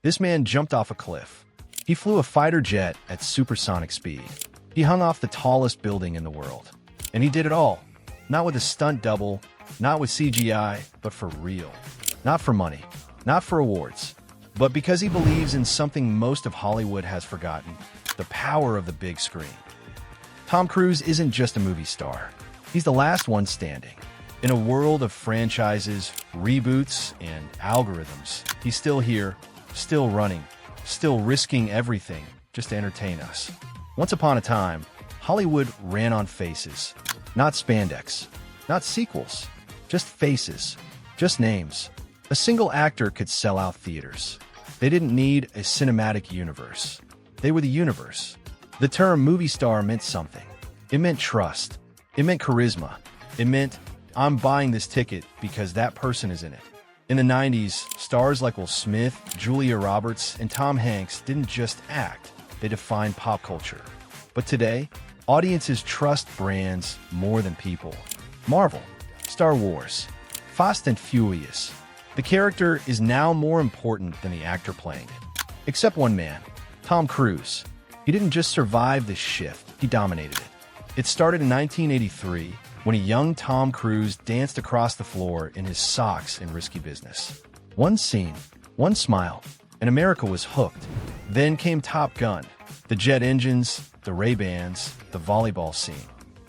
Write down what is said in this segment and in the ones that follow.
This man jumped off a cliff. He flew a fighter jet at supersonic speed. He hung off the tallest building in the world. And he did it all. Not with a stunt double, not with CGI, but for real. Not for money, not for awards, but because he believes in something most of Hollywood has forgotten: the power of the big screen. Tom Cruise isn't just a movie star. He's the last one standing. In a world of franchises, reboots, and algorithms, he's still here, still running, still risking everything just to entertain us. Once upon a time, Hollywood ran on faces, not spandex, not sequels, just faces, just names. A single actor could sell out theaters. They didn't need a cinematic universe. They were the universe. The term movie star meant something. It meant trust. It meant charisma. It meant, I'm buying this ticket because that person is in it. In the 90s, stars like Will Smith, Julia Roberts, and Tom Hanks didn't just act, they defined pop culture. But today, audiences trust brands more than people. Marvel, Star Wars, Fast and Furious. The character is now more important than the actor playing it. Except one man, Tom Cruise. He didn't just survive this shift, he dominated it. It started in 1983 when a young Tom Cruise danced across the floor in his socks in Risky Business. One scene, one smile, and America was hooked. Then came Top Gun, the jet engines, the Ray-Bans, the volleyball scene.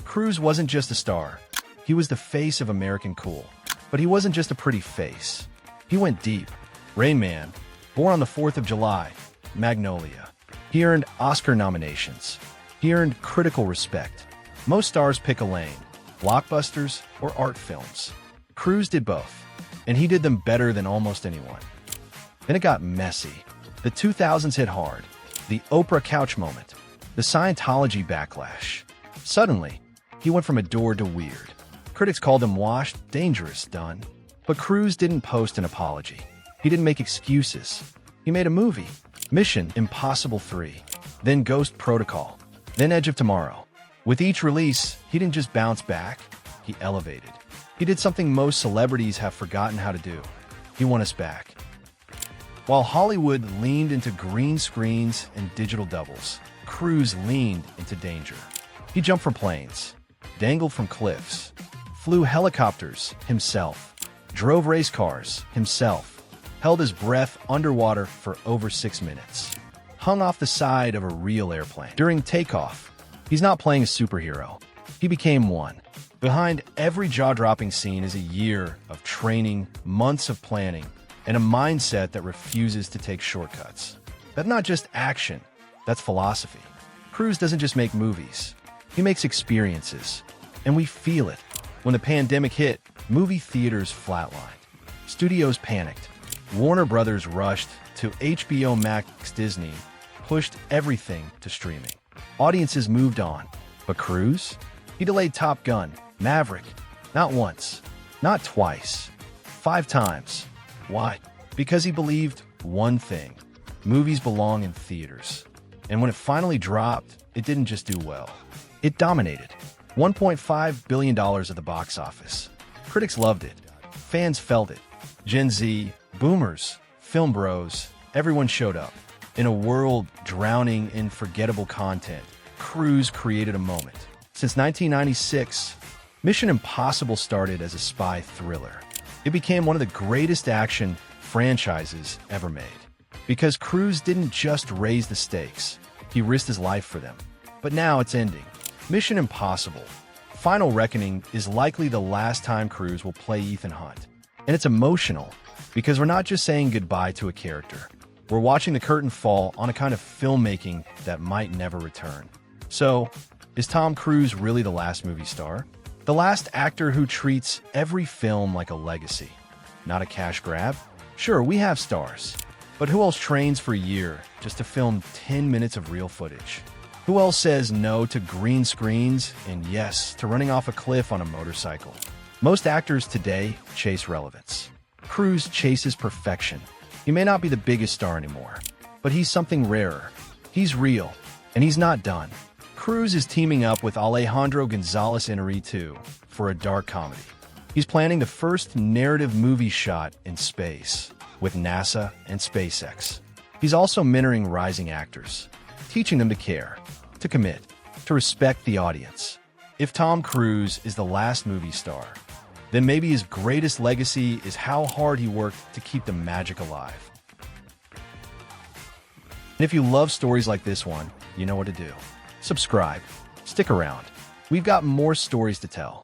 Cruise wasn't just a star. He was the face of American cool. But he wasn't just a pretty face. He went deep. Rain Man, born on the 4th of July, Magnolia. He earned Oscar nominations. He earned critical respect. Most stars pick a lane, blockbusters or art films. Cruise did both, and he did them better than almost anyone. Then it got messy. The 2000s hit hard. The Oprah couch moment. The Scientology backlash. Suddenly, he went from adored to weird. Critics called him washed, dangerous, done. But Cruise didn't post an apology. He didn't make excuses. He made a movie. Mission Impossible 3. Then Ghost Protocol. Then Edge of Tomorrow. With each release, he didn't just bounce back, he elevated. He did something most celebrities have forgotten how to do. He won us back. While Hollywood leaned into green screens and digital doubles, Cruise leaned into danger. He jumped from planes, dangled from cliffs, flew helicopters himself, drove race cars himself, held his breath underwater for over 6 minutes, hung off the side of a real airplane. During takeoff, he's not playing a superhero. He became one. Behind every jaw-dropping scene is a year of training, months of planning, and a mindset that refuses to take shortcuts. That's not just action, that's philosophy. Cruise doesn't just make movies. He makes experiences. And we feel it. When the pandemic hit, movie theaters flatlined. Studios panicked. Warner Brothers rushed to HBO Max. Disney pushed everything to streaming. Audiences moved on. But Cruise? He delayed Top Gun, Maverick. Not once. Not twice. 5 times. Why? Because he believed one thing. Movies belong in theaters. And when it finally dropped, it didn't just do well. It dominated. $1.5 billion at the box office. Critics loved it. Fans felt it. Gen Z, boomers, film bros, everyone showed up. In a world drowning in forgettable content, Cruise created a moment. Since 1996, Mission Impossible started as a spy thriller. It became one of the greatest action franchises ever made. Because Cruise didn't just raise the stakes, he risked his life for them. But now it's ending. Mission Impossible: Final Reckoning is likely the last time Cruise will play Ethan Hunt. And it's emotional, because we're not just saying goodbye to a character. We're watching the curtain fall on a kind of filmmaking that might never return. So, is Tom Cruise really the last movie star? The last actor who treats every film like a legacy, not a cash grab? Sure, we have stars. But who else trains for a year just to film 10 minutes of real footage? Who else says no to green screens and yes to running off a cliff on a motorcycle? Most actors today chase relevance. Cruise chases perfection. He may not be the biggest star anymore, but he's something rarer. He's real, and he's not done. Cruise is teaming up with Alejandro Gonzalez Iñárritu for a dark comedy. He's planning the first narrative movie shot in space with NASA and SpaceX. He's also mentoring rising actors, teaching them to care, to commit, to respect the audience. If Tom Cruise is the last movie star, then maybe his greatest legacy is how hard he worked to keep the magic alive. And if you love stories like this one, you know what to do. Subscribe. Stick around. We've got more stories to tell.